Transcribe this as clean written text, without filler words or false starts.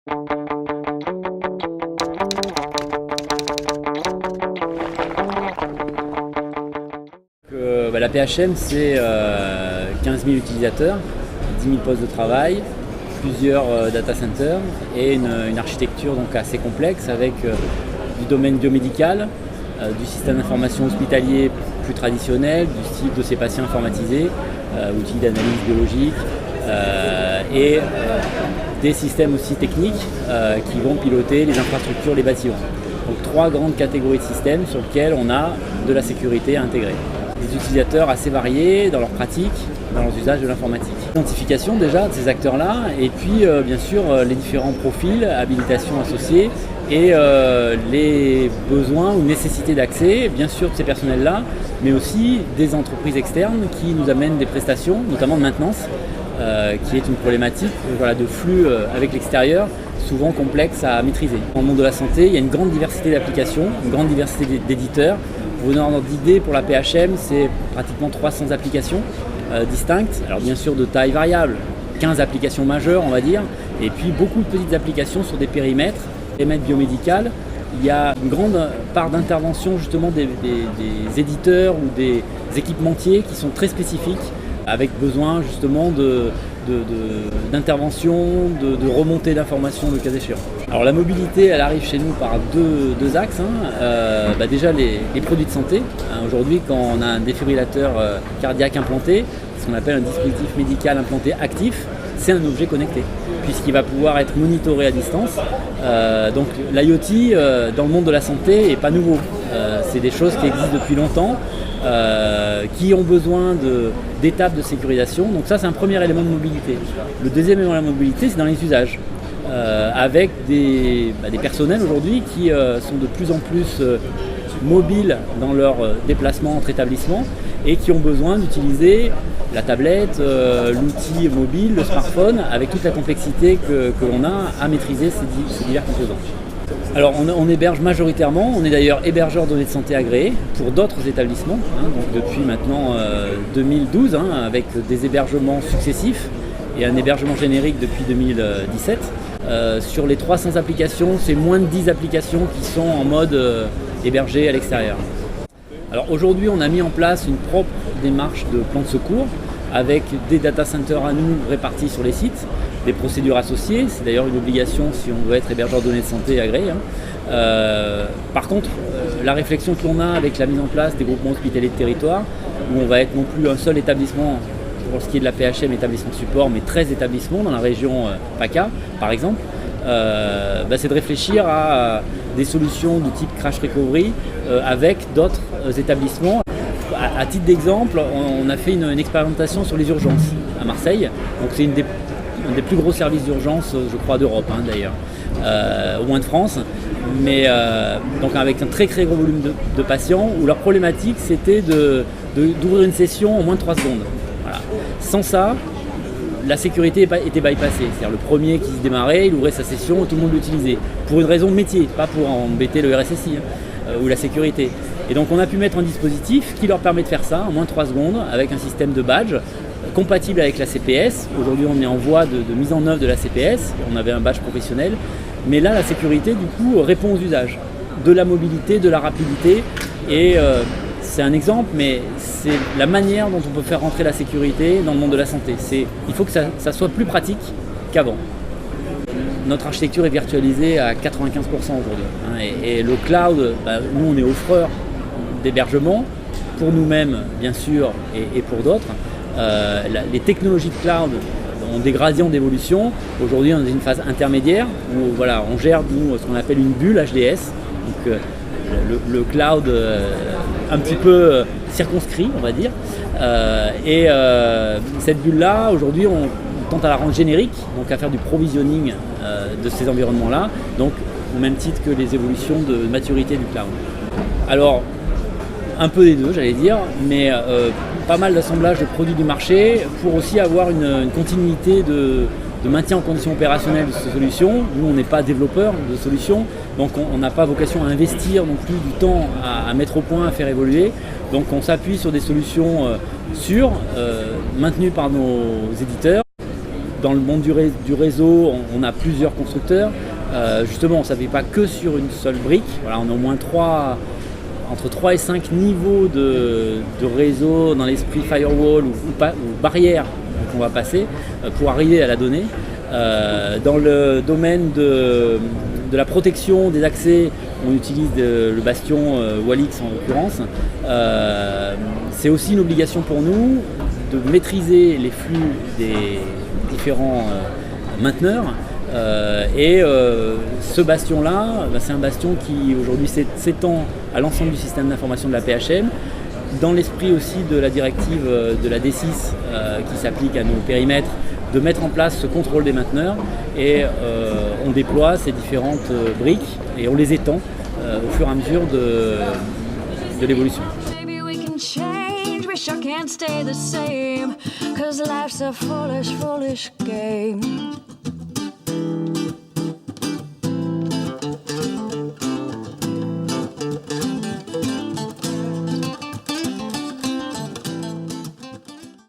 La PHM, c'est 15 000 utilisateurs, 10 000 postes de travail, plusieurs data centers et une architecture donc assez complexe avec du domaine biomédical, du système d'information hospitalier plus traditionnel, du style dossier patient informatisé, outils d'analyse biologique et des systèmes aussi techniques qui vont piloter les infrastructures, les bâtiments. Donc 3 grandes catégories de systèmes sur lesquelles on a de la sécurité à intégrer. Des utilisateurs assez variés dans leur pratique, dans leurs usages de l'informatique. Identification déjà de ces acteurs-là et puis bien sûr les différents profils, habilitations associées et les besoins ou nécessités d'accès bien sûr de ces personnels-là, mais aussi des entreprises externes qui nous amènent des prestations, notamment de maintenance, qui est une problématique de flux avec l'extérieur, souvent complexe à maîtriser. Dans le monde de la santé, il y a une grande diversité d'applications, une grande diversité d'éditeurs. Pour vous donner un ordre d'idée, pour la PHM, c'est pratiquement 300 applications distinctes, alors bien sûr de taille variable, 15 applications majeures on va dire, et puis beaucoup de petites applications sur des périmètres biomédical. Il y a une grande part d'intervention justement des éditeurs ou des équipementiers qui sont très spécifiques, avec besoin justement d'intervention, de remontée d'informations le cas échéant. Alors la mobilité, elle arrive chez nous par deux axes. Déjà les produits de santé. Aujourd'hui, quand on a un défibrillateur cardiaque implanté, ce qu'on appelle un dispositif médical implanté actif, c'est un objet connecté, puisqu'il va pouvoir être monitoré à distance. Donc l'IoT dans le monde de la santé n'est pas nouveau. C'est des choses qui existent depuis longtemps, qui ont besoin d'étapes de sécurisation. Donc ça, c'est un premier élément de mobilité. Le deuxième élément de mobilité, c'est dans les usages, avec des personnels aujourd'hui qui sont de plus en plus mobiles dans leur déplacement entre établissements et qui ont besoin d'utiliser la tablette, l'outil mobile, le smartphone, avec toute la complexité que l'on a à maîtriser ces divers composants. Alors on héberge majoritairement, on est d'ailleurs hébergeur de données de santé agréé pour d'autres établissements, donc depuis maintenant 2012, avec des hébergements successifs et un hébergement générique depuis 2017. Sur les 300 applications, c'est moins de 10 applications qui sont en mode hébergé à l'extérieur. Alors aujourd'hui, on a mis en place une propre démarche de plan de secours avec des data centers à nous répartis sur les sites, des procédures associées, c'est d'ailleurs une obligation si on veut être hébergeur de données de santé agréé. Par contre, la réflexion que l'on a avec la mise en place des groupements hospitaliers de territoire, où on va être non plus un seul établissement pour ce qui est de la PHM, établissement support, mais 13 établissements dans la région PACA par exemple, c'est de réfléchir à des solutions du type crash recovery avec d'autres établissements. À titre d'exemple, on a fait une expérimentation sur les urgences à Marseille. Donc c'est un des plus gros services d'urgence, je crois, d'Europe d'ailleurs, au moins de France. Mais donc avec un très très gros volume de patients, où leur problématique c'était d'ouvrir une session en moins de 3 secondes. Voilà. Sans ça, la sécurité était bypassée. C'est-à-dire le premier qui se démarrait, il ouvrait sa session et tout le monde l'utilisait. Pour une raison de métier, pas pour embêter le RSSI ou la sécurité. Et donc on a pu mettre un dispositif qui leur permet de faire ça en moins de 3 secondes avec un système de badge compatible avec la CPS. Aujourd'hui on est en voie de mise en œuvre de la CPS, on avait un badge professionnel. Mais là la sécurité du coup répond aux usages, de la mobilité, de la rapidité. Et c'est un exemple, mais c'est la manière dont on peut faire rentrer la sécurité dans le monde de la santé. Il faut que ça soit plus pratique qu'avant. Notre architecture est virtualisée à 95% aujourd'hui. Et le cloud, nous on est offreur d'hébergement pour nous-mêmes bien sûr et pour d'autres. Les technologies de cloud ont des gradients d'évolution. Aujourd'hui on est dans une phase intermédiaire où on gère ce qu'on appelle une bulle HDS. Donc, le cloud un petit peu circonscrit on va dire. Cette bulle-là aujourd'hui on tente à la rendre générique, donc à faire du provisioning de ces environnements-là, donc au même titre que les évolutions de maturité du cloud. Alors, un peu des deux, j'allais dire, mais pas mal d'assemblage de produits du marché pour aussi avoir une continuité de maintien en condition opérationnelle de ces solutions. Nous, on n'est pas développeur de solutions, donc on n'a pas vocation à investir non plus du temps à mettre au point, à faire évoluer. Donc on s'appuie sur des solutions sûres, maintenues par nos éditeurs, dans le monde du réseau, on a plusieurs constructeurs. Justement, on ne s'appuie pas que sur une seule brique. Voilà, on a au moins entre 3 et 5 niveaux de réseau dans l'esprit firewall ou barrière qu'on va passer pour arriver à la donnée. Dans le domaine de la protection des accès, on utilise le bastion Wallix en l'occurrence. C'est aussi une obligation pour nous de maîtriser les flux des différents mainteneurs. Ce bastion-là, c'est un bastion qui aujourd'hui s'étend à l'ensemble du système d'information de la PHM, dans l'esprit aussi de la directive de la D6 qui s'applique à nos périmètres, de mettre en place ce contrôle des mainteneurs et on déploie ces différentes briques et on les étend au fur et à mesure de l'évolution. Sure can't stay the same, 'cause life's a foolish, foolish game.